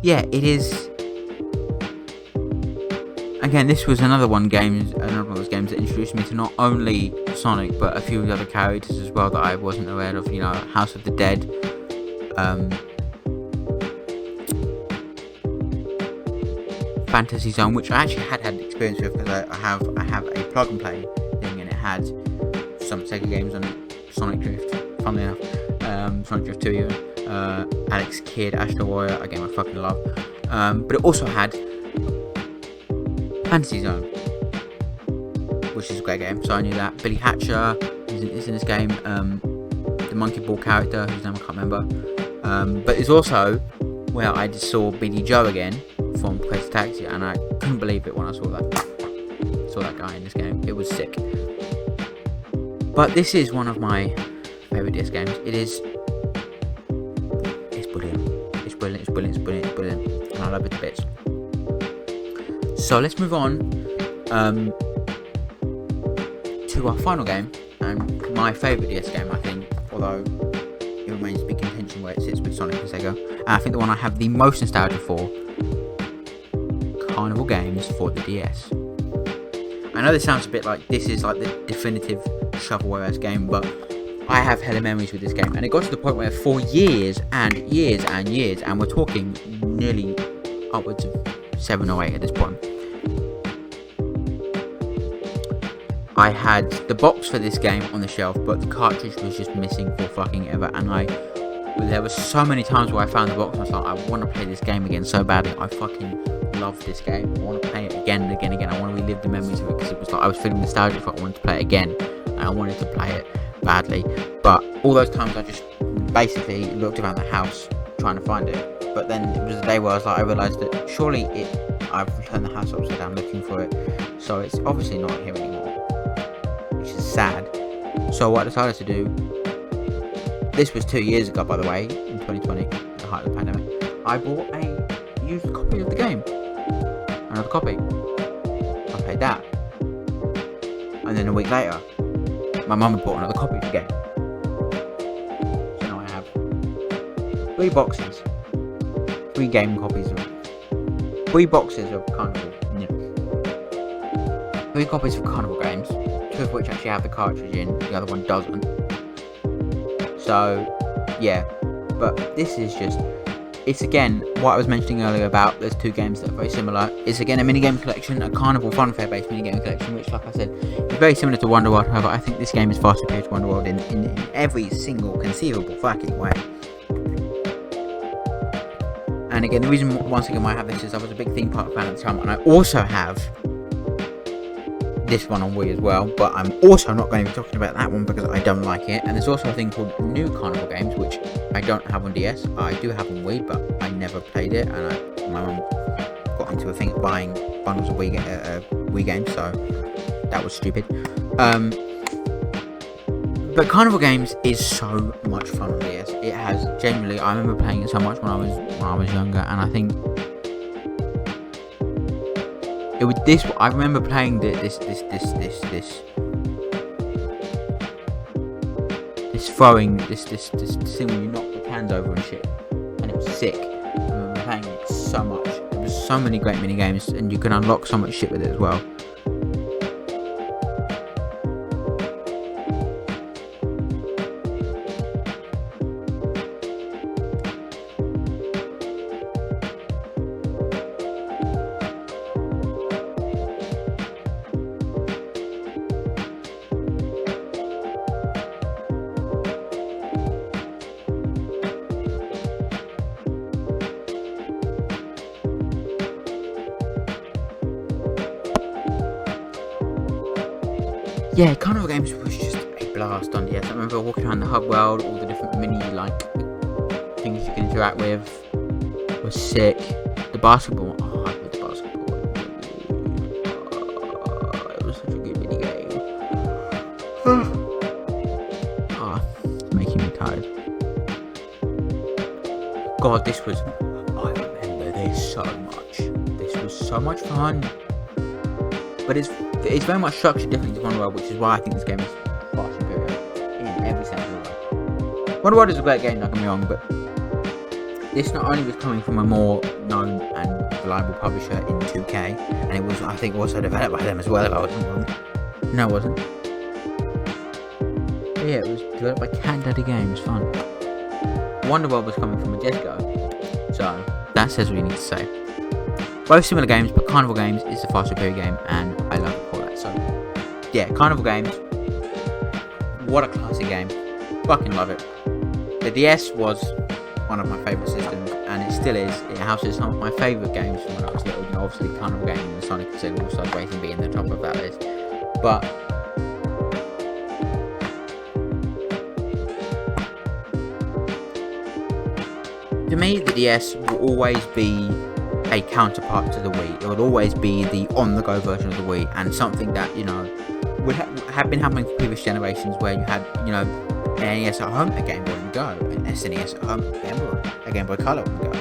S1: yeah, it is. Again, this was another one of those games that introduced me to not only Sonic, but a few of the other characters as well that I wasn't aware of. You know, House of the Dead. Fantasy Zone, which I actually had experience with because I have a plug and play thing, and it had some Sega games on it. Sonic Drift, funnily enough, Sonic Drift 2 even, Alex Kidd, Astro Warrior, a game I fucking love, but it also had Fantasy Zone, which is a great game, so I knew that. Billy Hatcher is in this game, the Monkey Ball character, whose name I can't remember, but it's also where I just saw Billy Joe again from Crazy Taxi, and I couldn't believe it when I saw that guy in this game. It was sick. But this is one of my favourite DS games. It's brilliant. It's brilliant. And I love it to bits. So let's move on to our final game, and my favourite DS game, I think, although it remains big contention where it sits with Sonic and Sega. And I think the one I have the most nostalgia for, Carnival Games for the DS. I know this sounds a bit like this is like the definitive shovelware-esque game, but I have hella memories with this game, and it got to the point where for years and years and years, and we're talking nearly upwards of 7 or 8 at this point, I had the box for this game on the shelf, but the cartridge was just missing for fucking ever, and there were so many times where I found the box and I was like, I want to play this game again so badly. I fucking love this game. I want to play it again and again and again. I want to relive the memories of it, because it was like I was feeling nostalgic for it. I wanted to play it again, and I wanted to play it badly. But all those times I just basically looked around the house trying to find it. But then it was the day where I was like, I realised that surely I've turned the house upside down looking for it, so it's obviously not here anymore, which is sad. So what I decided to do, this was 2 years ago, by the way, in 2020, the height of the pandemic, I bought a used copy of the game. Another copy. I paid that. And then a week later, my mum had bought another copy of the game. So now I have 3 boxes. 3 game copies of 3 boxes of Carnival. Yeah. 3 copies of Carnival games, 2 of which actually have the cartridge in, the other one doesn't. So, yeah, but this is just, it's again, what I was mentioning earlier about there's 2 games that are very similar. It's again a minigame collection, a Carnival Funfair based minigame collection, which, like I said, is very similar to Wonderworld. However, I think this game is far superior to Wonderworld in every single conceivable fucking way. And again, the reason, once again, why I have this is I was a big theme park fan at the time, and I also have this one on Wii as well, but I'm also not going to be talking about that one because I don't like it. And there's also a thing called New Carnival Games, which I don't have on DS. I do have on Wii, but I never played it, and my mum got into a thing of buying bundles of Wii games, so that was stupid. But Carnival Games is so much fun on DS. It has genuinely, I remember playing it so much when I was younger, and I think it was this. I remember playing this throwing this thing when you knock the cans over and shit, and it was sick. I remember playing it so much. There was so many great mini games, and you can unlock so much shit with it as well. Yeah, Carnival Games was just a blast on DS. I remember walking around the hub world, all the different mini things you can interact with was sick. The basketball, I played the basketball. It was such a good mini game. It's making me tired. God, I remember this so much. This was so much fun. But it's very much structured differently to Wonderworld, which is why I think this game is far superior in every sense of the word. Wonderworld is a great game, don't get me wrong, but this not only was coming from a more known and reliable publisher in 2K, and it was, I think, also developed by them as well, if I wasn't wrong. No, it wasn't. But yeah, it was developed by Cat Daddy Games, fun. Wonderworld was coming from a Jesco, so that says what you need to say. both similar games, but Carnival Games is the far superior game, and I love it for that. So yeah, Carnival Games, what a classic game, fucking love it. The DS was one of my favourite systems, and it still is. It houses some of my favourite games from when I was little. You know, obviously Carnival Games and Sonic and Sega All-Stars Racing being the top of that list, but to me, the DS will always be a counterpart to the Wii. It would always be the on-the-go version of the Wii, and something that, you know, would have been happening for previous generations, where you had, you know, an NES at home, a Game Boy on the go, an SNES at home, a Game Boy Color on the go,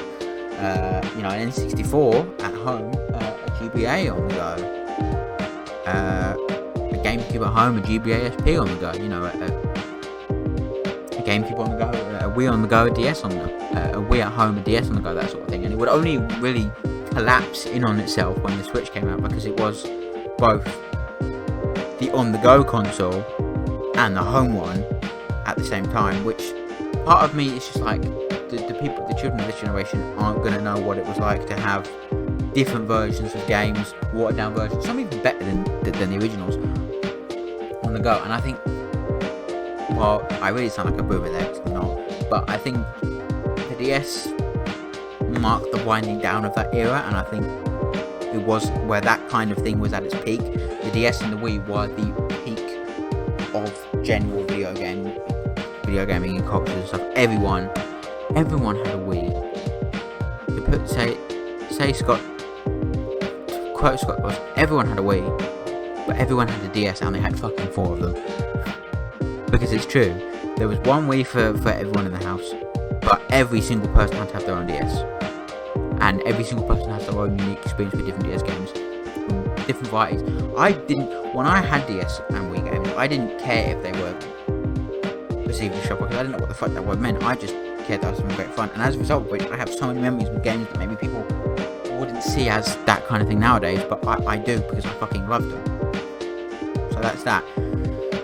S1: you know, an N64 at home, a GBA on the go, a GameCube at home, a GBA SP on the go, you know, a GameCube on the go, a Wii on the go, a DS on the go, a Wii at home, a DS on the go, that sort of thing. And it would only really collapse in on itself when the Switch came out, because it was both the on-the-go console and the home one at the same time, which part of me is just like, the children of this generation aren't going to know what it was like to have different versions of games, watered down versions, some even better than the originals, on the go. And I think, well, I really sound like a boomer there, because I'm not, but I think the DS marked the winding down of that era, and I think it was where that kind of thing was at its peak. The DS and the Wii were the peak of general video gaming and culture and stuff. Everyone had a Wii. To put, say Scott, to quote Scott was, everyone had a Wii, but everyone had a DS, and they had fucking 4 of them. Because it's true, there was one Wii for everyone in the house, but every single person had to have their own DS, and every single person has their own unique experience with different DS games, different varieties. When I had DS and Wii games, I didn't care if they were perceived as shopper, because I didn't know what the fuck that word meant. I just cared that I was having great fun, and as a result of which, I have so many memories with games that maybe people wouldn't see as that kind of thing nowadays, but I do, because I fucking loved them. So that's that.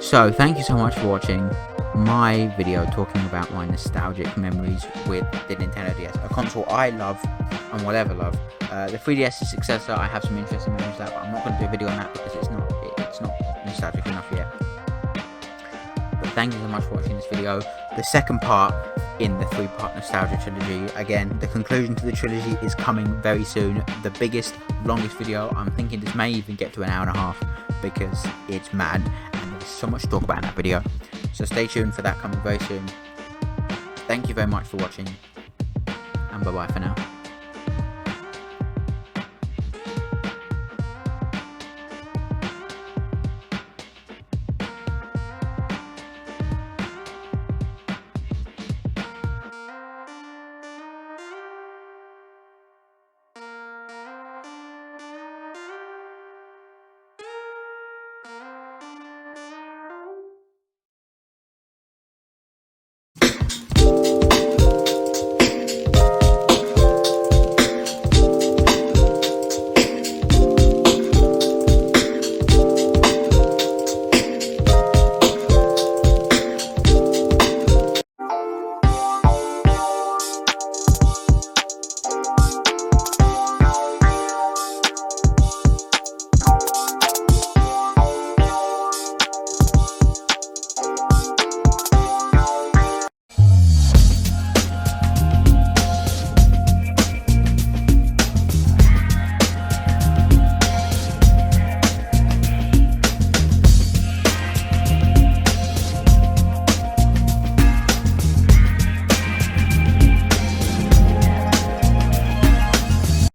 S1: So thank you so much for watching my video talking about my nostalgic memories with the Nintendo DS, a console I love and will ever love. The 3DS's successor, I have some interesting memories of that, but I'm not going to do a video on that because it's not nostalgic enough yet. But thank you so much for watching this video. The second part in the 3-part nostalgia trilogy. Again, the conclusion to the trilogy is coming very soon. The biggest, longest video. I'm thinking this may even get to an hour and a half, because it's mad and there's so much to talk about in that video. So stay tuned for that coming very soon. Thank you very much for watching, and bye bye for now.